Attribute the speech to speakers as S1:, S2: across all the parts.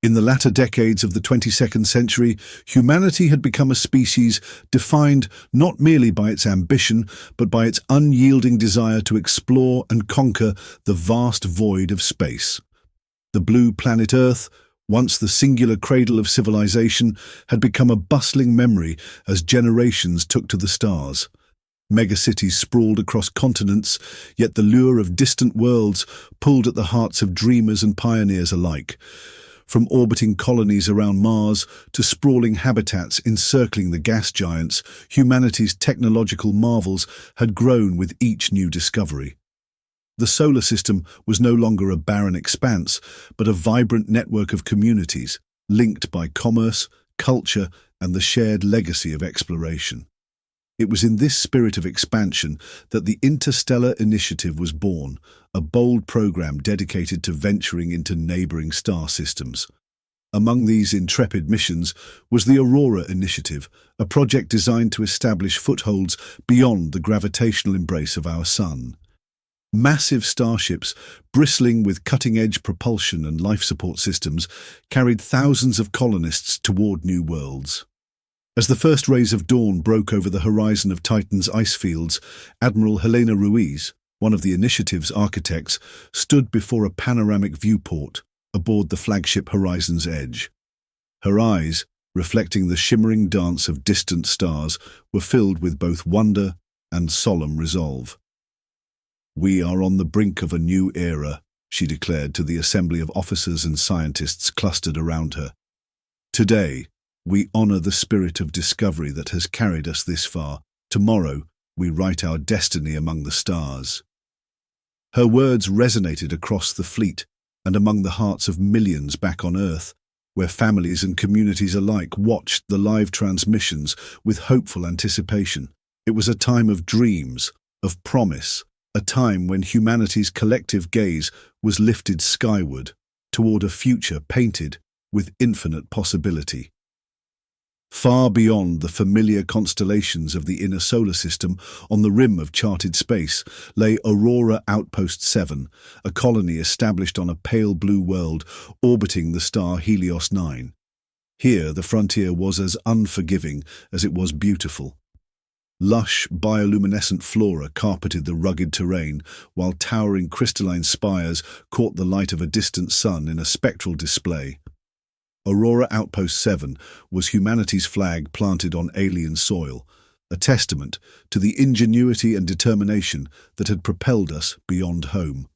S1: In the latter decades of the 22nd century, humanity had become a species defined not merely by its ambition, but by its unyielding desire to explore and conquer the vast void of space. The blue planet Earth, once the singular cradle of civilization, had become a bustling memory as generations took to the stars. Megacities sprawled across continents, yet the lure of distant worlds pulled at the hearts of dreamers and pioneers alike. From orbiting colonies around Mars to sprawling habitats encircling the gas giants, humanity's technological marvels had grown with each new discovery. The solar system was no longer a barren expanse, but a vibrant network of communities, linked by commerce, culture, and the shared legacy of exploration. It was in this spirit of expansion that the Interstellar Initiative was born, a bold program dedicated to venturing into neighboring star systems. Among these intrepid missions was the Aurora Initiative, a project designed to establish footholds beyond the gravitational embrace of our Sun. Massive starships, bristling with cutting-edge propulsion and life support systems, carried thousands of colonists toward new worlds. As the first rays of dawn broke over the horizon of Titan's ice fields, Admiral Helena Ruiz, one of the initiative's architects, stood before a panoramic viewport aboard the flagship Horizon's Edge. Her eyes, reflecting the shimmering dance of distant stars, were filled with both wonder and solemn resolve. "We are on the brink of a new era," she declared to the assembly of officers and scientists clustered around her. "Today, we honor the spirit of discovery that has carried us this far. Tomorrow, we write our destiny among the stars." Her words resonated across the fleet and among the hearts of millions back on Earth, where families and communities alike watched the live transmissions with hopeful anticipation. It was a time of dreams, of promise, a time when humanity's collective gaze was lifted skyward, toward a future painted with infinite possibility. Far beyond the familiar constellations of the inner solar system, on the rim of charted space, lay Aurora Outpost 7, a colony established on a pale blue world orbiting the star Helios 9. Here, the frontier was as unforgiving as it was beautiful. Lush, bioluminescent flora carpeted the rugged terrain, while towering crystalline spires caught the light of a distant sun in a spectral display. Aurora Outpost 7 was humanity's flag planted on alien soil, a testament to the ingenuity and determination that had propelled us beyond home.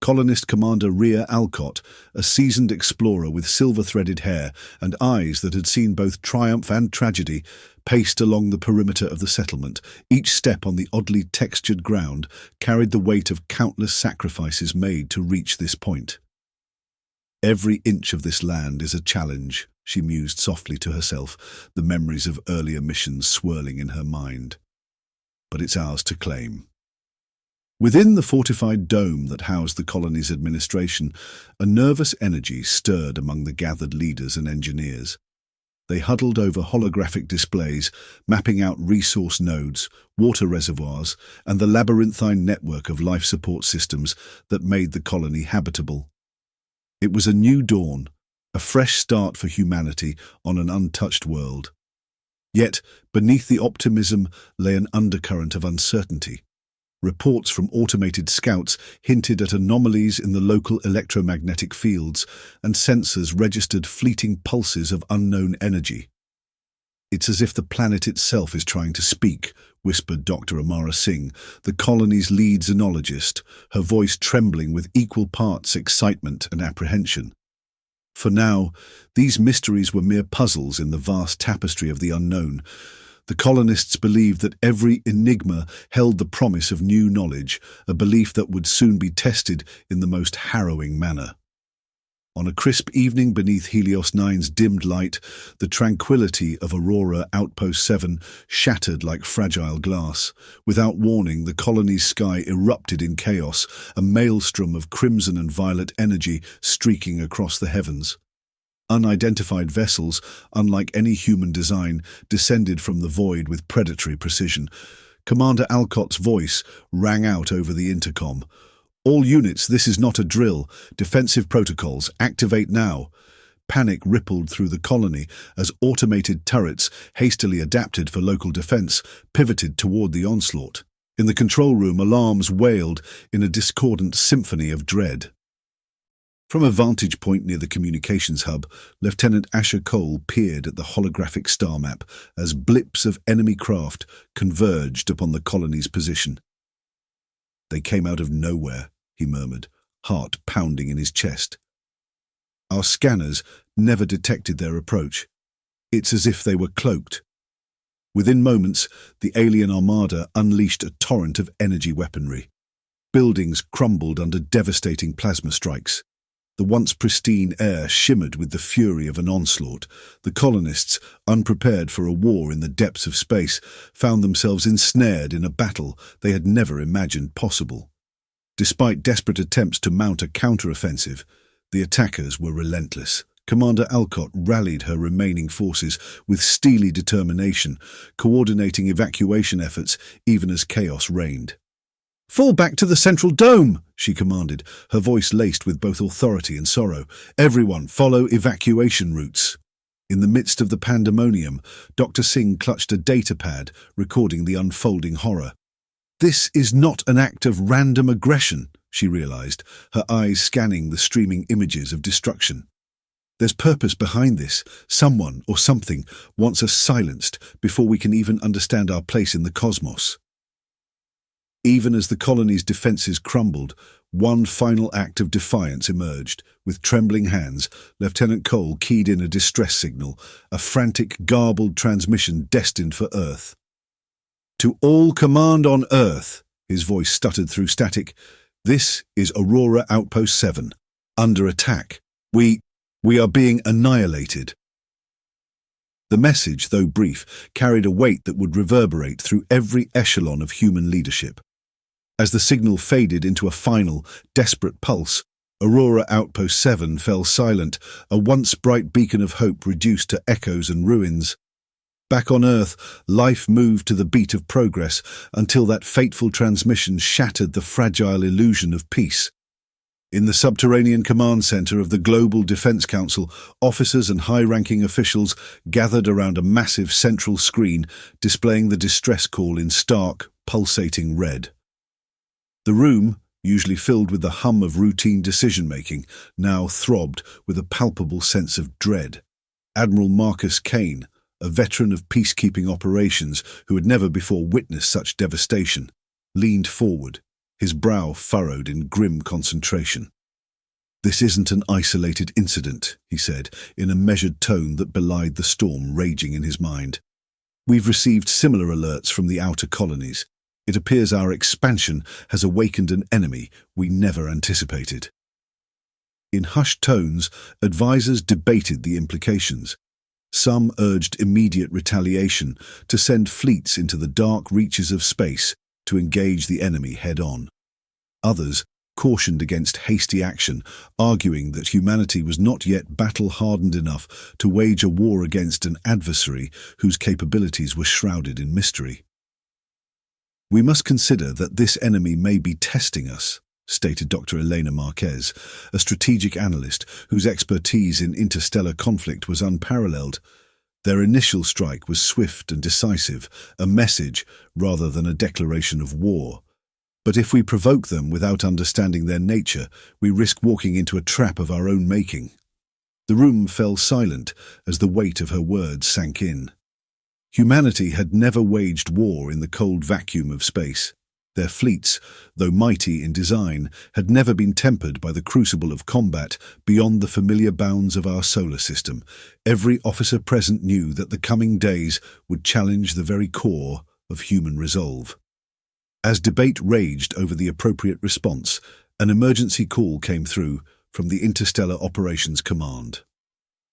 S1: Colonist Commander Rhea Alcott, a seasoned explorer with silver-threaded hair and eyes that had seen both triumph and tragedy, paced along the perimeter of the settlement. Each step on the oddly textured ground carried the weight of countless sacrifices made to reach this point. "Every inch of this land is a challenge," she mused softly to herself, the memories of earlier missions swirling in her mind. "But it's ours to claim." Within the fortified dome that housed the colony's administration, a nervous energy stirred among the gathered leaders and engineers. They huddled over holographic displays, mapping out resource nodes, water reservoirs, and the labyrinthine network of life support systems that made the colony habitable. It was a new dawn, a fresh start for humanity on an untouched world. Yet, beneath the optimism lay an undercurrent of uncertainty. Reports from automated scouts hinted at anomalies in the local electromagnetic fields, and sensors registered fleeting pulses of unknown energy. "It's as if the planet itself is trying to speak," whispered Dr. Amara Singh, the colony's lead xenologist, her voice trembling with equal parts excitement and apprehension. For now, these mysteries were mere puzzles in the vast tapestry of the unknown. The colonists believed that every enigma held the promise of new knowledge, a belief that would soon be tested in the most harrowing manner. On a crisp evening beneath Helios 9's dimmed light, the tranquility of Aurora Outpost 7 shattered like fragile glass. Without warning, the colony's sky erupted in chaos, a maelstrom of crimson and violet energy streaking across the heavens. Unidentified vessels, unlike any human design, descended from the void with predatory precision. Commander Alcott's voice rang out over the intercom. "All units, this is not a drill. Defensive protocols, activate now." Panic rippled through the colony as automated turrets, hastily adapted for local defense, pivoted toward the onslaught. In the control room, alarms wailed in a discordant symphony of dread. From a vantage point near the communications hub, Lieutenant Asher Cole peered at the holographic star map as blips of enemy craft converged upon the colony's position. "They came out of nowhere," he murmured, heart pounding in his chest. "Our scanners never detected their approach. It's as if they were cloaked." Within moments, the alien armada unleashed a torrent of energy weaponry. Buildings crumbled under devastating plasma strikes. The once pristine air shimmered with the fury of an onslaught. The colonists, unprepared for a war in the depths of space, found themselves ensnared in a battle they had never imagined possible. Despite desperate attempts to mount a counter-offensive, the attackers were relentless. Commander Alcott rallied her remaining forces with steely determination, coordinating evacuation efforts even as chaos reigned. "Fall back to the central dome," she commanded, her voice laced with both authority and sorrow. "Everyone, follow evacuation routes." In the midst of the pandemonium, Dr. Singh clutched a data pad, recording the unfolding horror. "This is not an act of random aggression," she realized, her eyes scanning the streaming images of destruction. "There's purpose behind this. Someone or something wants us silenced before we can even understand our place in the cosmos." Even as the colony's defenses crumbled, one final act of defiance emerged. With trembling hands, Lieutenant Cole keyed in a distress signal, a frantic, garbled transmission destined for Earth. "To all command on Earth," his voice stuttered through static, "this is Aurora Outpost 7. Under attack. We are being annihilated." The message, though brief, carried a weight that would reverberate through every echelon of human leadership. As the signal faded into a final, desperate pulse, Aurora Outpost 7 fell silent, a once bright beacon of hope reduced to echoes and ruins. Back on Earth, life moved to the beat of progress until that fateful transmission shattered the fragile illusion of peace. In the subterranean command center of the Global Defense Council, officers and high-ranking officials gathered around a massive central screen displaying the distress call in stark, pulsating red. The room, usually filled with the hum of routine decision-making, now throbbed with a palpable sense of dread. Admiral Marcus Kane, a veteran of peacekeeping operations who had never before witnessed such devastation, leaned forward, his brow furrowed in grim concentration. "This isn't an isolated incident," he said, in a measured tone that belied the storm raging in his mind. "We've received similar alerts from the outer colonies. It appears our expansion has awakened an enemy we never anticipated." In hushed tones, advisors debated the implications. Some urged immediate retaliation, to send fleets into the dark reaches of space to engage the enemy head-on. Others cautioned against hasty action, arguing that humanity was not yet battle-hardened enough to wage a war against an adversary whose capabilities were shrouded in mystery. "We must consider that this enemy may be testing us," stated Dr. Elena Marquez, a strategic analyst whose expertise in interstellar conflict was unparalleled. Their initial strike was swift and decisive, a message rather than a declaration of war. But if we provoke them without understanding their nature, we risk walking into a trap of our own making. The room fell silent as the weight of her words sank in. Humanity had never waged war in the cold vacuum of space. Their fleets, though mighty in design, had never been tempered by the crucible of combat beyond the familiar bounds of our solar system. Every officer present knew that the coming days would challenge the very core of human resolve. As debate raged over the appropriate response, an emergency call came through from the Interstellar Operations Command.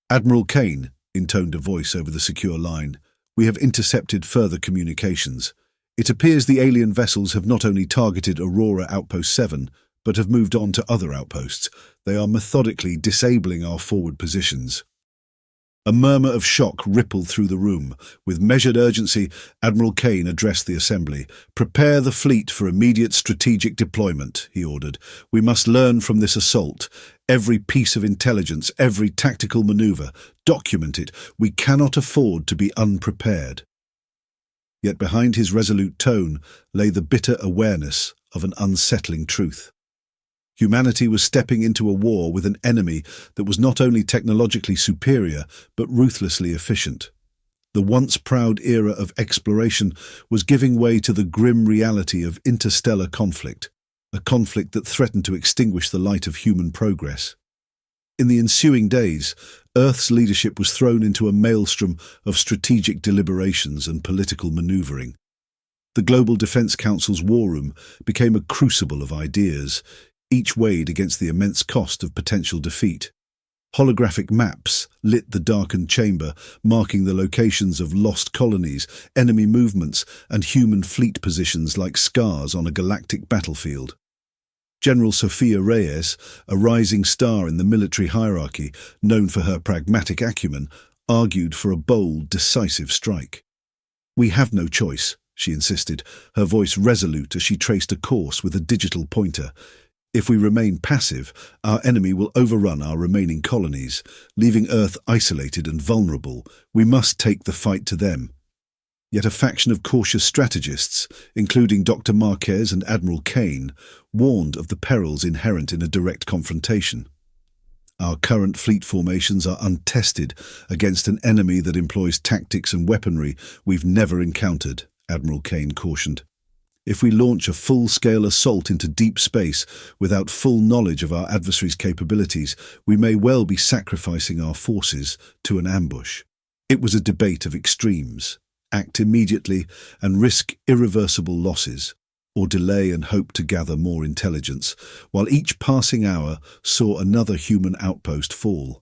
S1: "Admiral Kane," intoned a voice over the secure line, "we have intercepted further communications. It appears the alien vessels have not only targeted Aurora Outpost 7, but have moved on to other outposts. They are methodically disabling our forward positions." A murmur of shock rippled through the room. With measured urgency, Admiral Kane addressed the assembly. "Prepare the fleet for immediate strategic deployment," he ordered. "We must learn from this assault. Every piece of intelligence, every tactical maneuver. Document it. We cannot afford to be unprepared." Yet behind his resolute tone lay the bitter awareness of an unsettling truth. Humanity was stepping into a war with an enemy that was not only technologically superior, but ruthlessly efficient. The once proud era of exploration was giving way to the grim reality of interstellar conflict, a conflict that threatened to extinguish the light of human progress. In the ensuing days, Earth's leadership was thrown into a maelstrom of strategic deliberations and political maneuvering. The Global Defense Council's war room became a crucible of ideas, each weighed against the immense cost of potential defeat. Holographic maps lit the darkened chamber, marking the locations of lost colonies, enemy movements, and human fleet positions like scars on a galactic battlefield. General Sofia Reyes, a rising star in the military hierarchy, known for her pragmatic acumen, argued for a bold, decisive strike. "We have no choice," she insisted, her voice resolute as she traced a course with a digital pointer. "If we remain passive, our enemy will overrun our remaining colonies, leaving Earth isolated and vulnerable. We must take the fight to them." Yet a faction of cautious strategists, including Dr. Marquez and Admiral Kane, warned of the perils inherent in a direct confrontation. "Our current fleet formations are untested against an enemy that employs tactics and weaponry we've never encountered," Admiral Kane cautioned. "If we launch a full-scale assault into deep space without full knowledge of our adversary's capabilities, we may well be sacrificing our forces to an ambush." It was a debate of extremes: act immediately and risk irreversible losses, or delay and hope to gather more intelligence, while each passing hour saw another human outpost fall.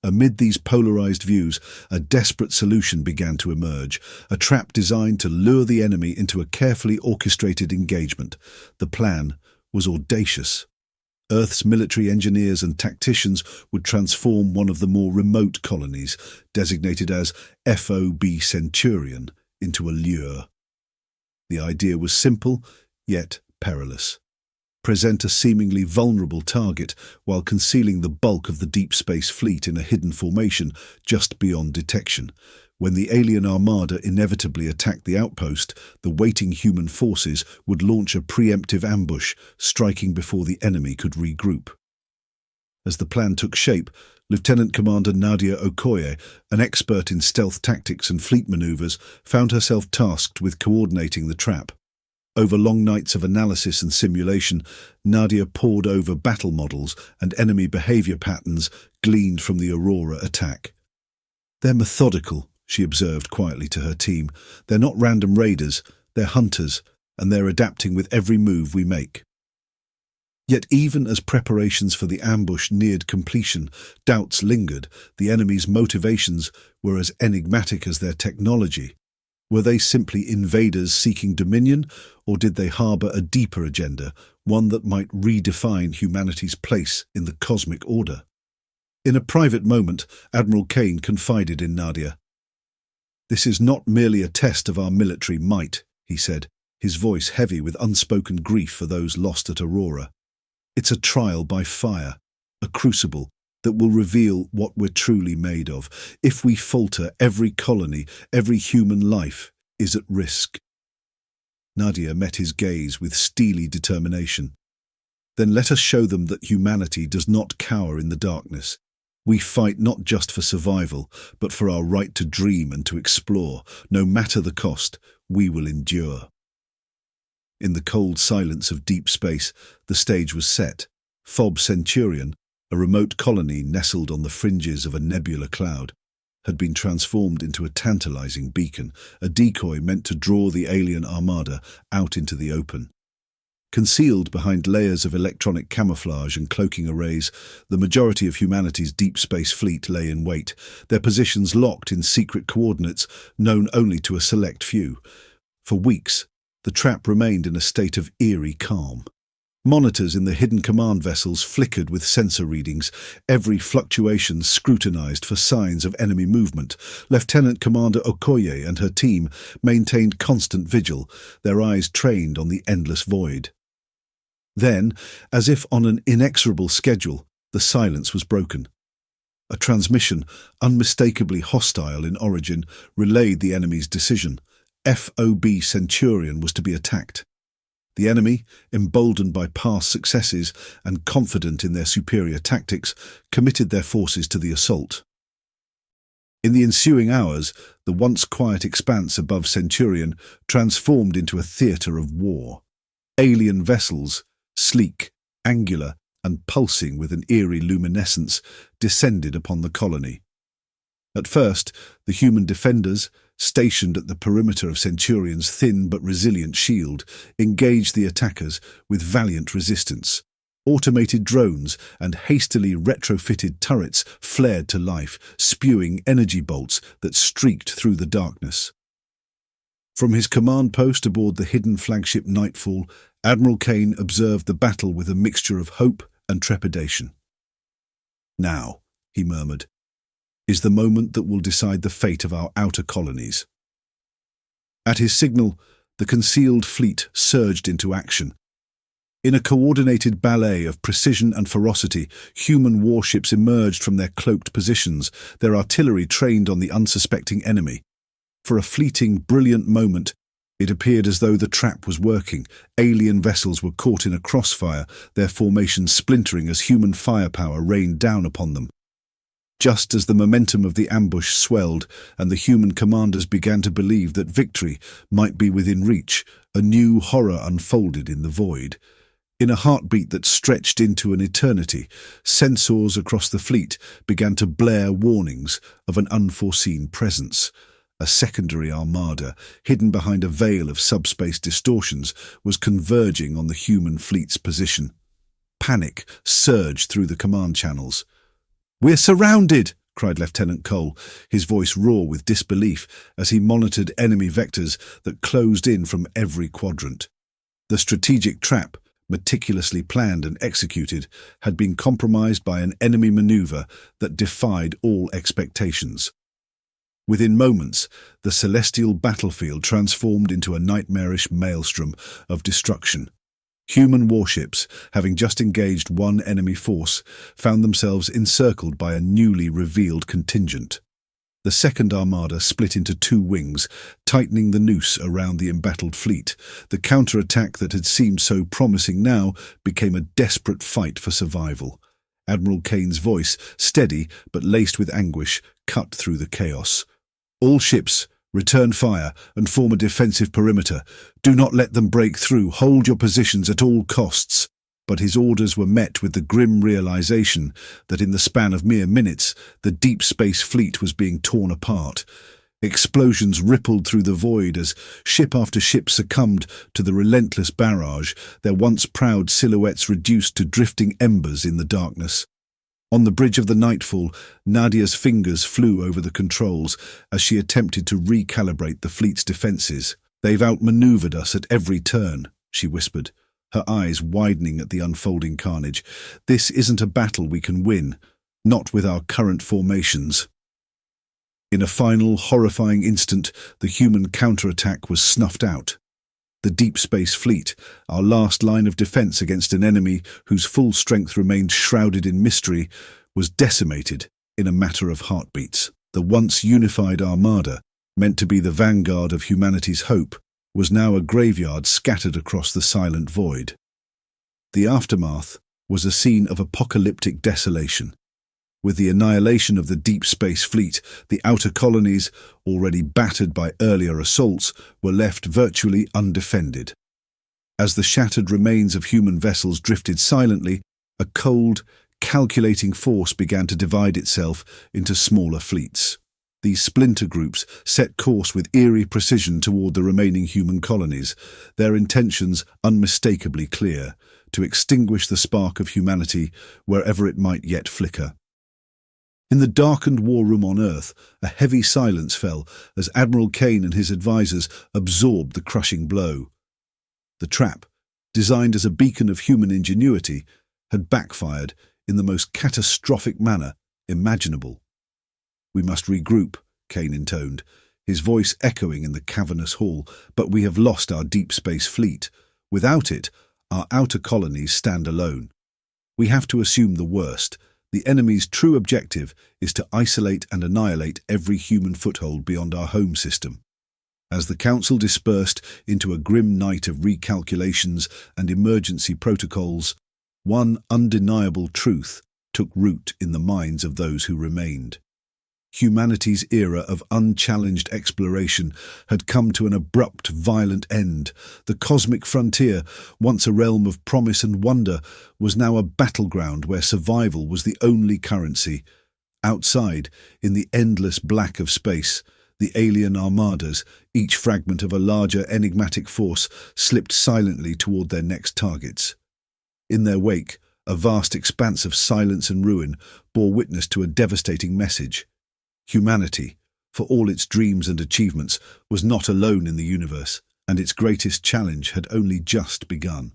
S1: Amid these polarized views, a desperate solution began to emerge, a trap designed to lure the enemy into a carefully orchestrated engagement. The plan was audacious. Earth's military engineers and tacticians would transform one of the more remote colonies, designated as FOB Centurion, into a lure. The idea was simple, yet perilous. Present a seemingly vulnerable target while concealing the bulk of the deep space fleet in a hidden formation just beyond detection. When the alien armada inevitably attacked the outpost, the waiting human forces would launch a preemptive ambush, striking before the enemy could regroup. As the plan took shape, Lieutenant Commander Nadia Okoye, an expert in stealth tactics and fleet maneuvers, found herself tasked with coordinating the trap. Over long nights of analysis and simulation, Nadia pored over battle models and enemy behavior patterns gleaned from the Aurora attack. "They're methodical," she observed quietly to her team. "They're not random raiders, they're hunters, and they're adapting with every move we make." Yet even as preparations for the ambush neared completion, doubts lingered. The enemy's motivations were as enigmatic as their technology. Were they simply invaders seeking dominion, or did they harbour a deeper agenda, one that might redefine humanity's place in the cosmic order? In a private moment, Admiral Kane confided in Nadia. "This is not merely a test of our military might," he said, his voice heavy with unspoken grief for those lost at Aurora. "It's a trial by fire, a crucible that will reveal what we're truly made of. If we falter, every colony, every human life is at risk." Nadia met his gaze with steely determination. "Then let us show them that humanity does not cower in the darkness. We fight not just for survival, but for our right to dream and to explore. No matter the cost, we will endure." In the cold silence of deep space, the stage was set. FOB Centurion, a remote colony nestled on the fringes of a nebular cloud, had been transformed into a tantalizing beacon, a decoy meant to draw the alien armada out into the open. Concealed behind layers of electronic camouflage and cloaking arrays, the majority of humanity's deep space fleet lay in wait, their positions locked in secret coordinates known only to a select few. For weeks, the trap remained in a state of eerie calm. Monitors in the hidden command vessels flickered with sensor readings, every fluctuation scrutinized for signs of enemy movement. Lieutenant Commander Okoye and her team maintained constant vigil, their eyes trained on the endless void. Then, as if on an inexorable schedule, the silence was broken. A transmission, unmistakably hostile in origin, relayed the enemy's decision. FOB Centurion was to be attacked. The enemy, emboldened by past successes and confident in their superior tactics, committed their forces to the assault. In the ensuing hours, the once quiet expanse above Centurion transformed into a theatre of war. Alien vessels, sleek, angular, and pulsing with an eerie luminescence, descended upon the colony. At first, the human defenders, stationed at the perimeter of Centurion's thin but resilient shield, engaged the attackers with valiant resistance. Automated drones and hastily retrofitted turrets flared to life, spewing energy bolts that streaked through the darkness. From his command post aboard the hidden flagship Nightfall, Admiral Kane observed the battle with a mixture of hope and trepidation. "Now," he murmured, "is the moment that will decide the fate of our outer colonies." At his signal, the concealed fleet surged into action. In a coordinated ballet of precision and ferocity, human warships emerged from their cloaked positions, their artillery trained on the unsuspecting enemy. For a fleeting, brilliant moment, it appeared as though the trap was working. Alien vessels were caught in a crossfire, their formation splintering as human firepower rained down upon them. Just as the momentum of the ambush swelled and the human commanders began to believe that victory might be within reach, a new horror unfolded in the void. In a heartbeat that stretched into an eternity, sensors across the fleet began to blare warnings of an unforeseen presence. A secondary armada, hidden behind a veil of subspace distortions, was converging on the human fleet's position. Panic surged through the command channels. "We're surrounded!" cried Lieutenant Cole, his voice raw with disbelief as he monitored enemy vectors that closed in from every quadrant. The strategic trap, meticulously planned and executed, had been compromised by an enemy maneuver that defied all expectations. Within moments, the celestial battlefield transformed into a nightmarish maelstrom of destruction. Human warships, having just engaged one enemy force, found themselves encircled by a newly revealed contingent. The second armada split into two wings, tightening the noose around the embattled fleet. The counterattack that had seemed so promising now became a desperate fight for survival. Admiral Kane's voice, steady but laced with anguish, cut through the chaos. "All ships, return fire and form a defensive perimeter. Do not let them break through. Hold your positions at all costs." But his orders were met with the grim realization that in the span of mere minutes, the deep space fleet was being torn apart. Explosions rippled through the void as ship after ship succumbed to the relentless barrage, their once proud silhouettes reduced to drifting embers in the darkness. On the bridge of the Nightfall, Nadia's fingers flew over the controls as she attempted to recalibrate the fleet's defenses. "They've outmaneuvered us at every turn," she whispered, her eyes widening at the unfolding carnage. "This isn't a battle we can win, not with our current formations." In a final, horrifying instant, the human counterattack was snuffed out. The Deep Space Fleet, our last line of defense against an enemy whose full strength remained shrouded in mystery, was decimated in a matter of heartbeats. The once unified armada, meant to be the vanguard of humanity's hope, was now a graveyard scattered across the silent void. The aftermath was a scene of apocalyptic desolation. With the annihilation of the Deep Space Fleet, the outer colonies, already battered by earlier assaults, were left virtually undefended. As the shattered remains of human vessels drifted silently, a cold, calculating force began to divide itself into smaller fleets. These splinter groups set course with eerie precision toward the remaining human colonies, their intentions unmistakably clear: to extinguish the spark of humanity wherever it might yet flicker. In the darkened war room on Earth, a heavy silence fell as Admiral Kane and his advisors absorbed the crushing blow. The trap, designed as a beacon of human ingenuity, had backfired in the most catastrophic manner imaginable. "We must regroup," Kane intoned, his voice echoing in the cavernous hall, "but we have lost our deep space fleet. Without it, our outer colonies stand alone. We have to assume the worst. The enemy's true objective is to isolate and annihilate every human foothold beyond our home system." As the Council dispersed into a grim night of recalculations and emergency protocols, one undeniable truth took root in the minds of those who remained. Humanity's era of unchallenged exploration had come to an abrupt, violent end. The cosmic frontier, once a realm of promise and wonder, was now a battleground where survival was the only currency. Outside, in the endless black of space, the alien armadas, each fragment of a larger enigmatic force, slipped silently toward their next targets. In their wake, a vast expanse of silence and ruin bore witness to a devastating message. Humanity, for all its dreams and achievements, was not alone in the universe, and its greatest challenge had only just begun.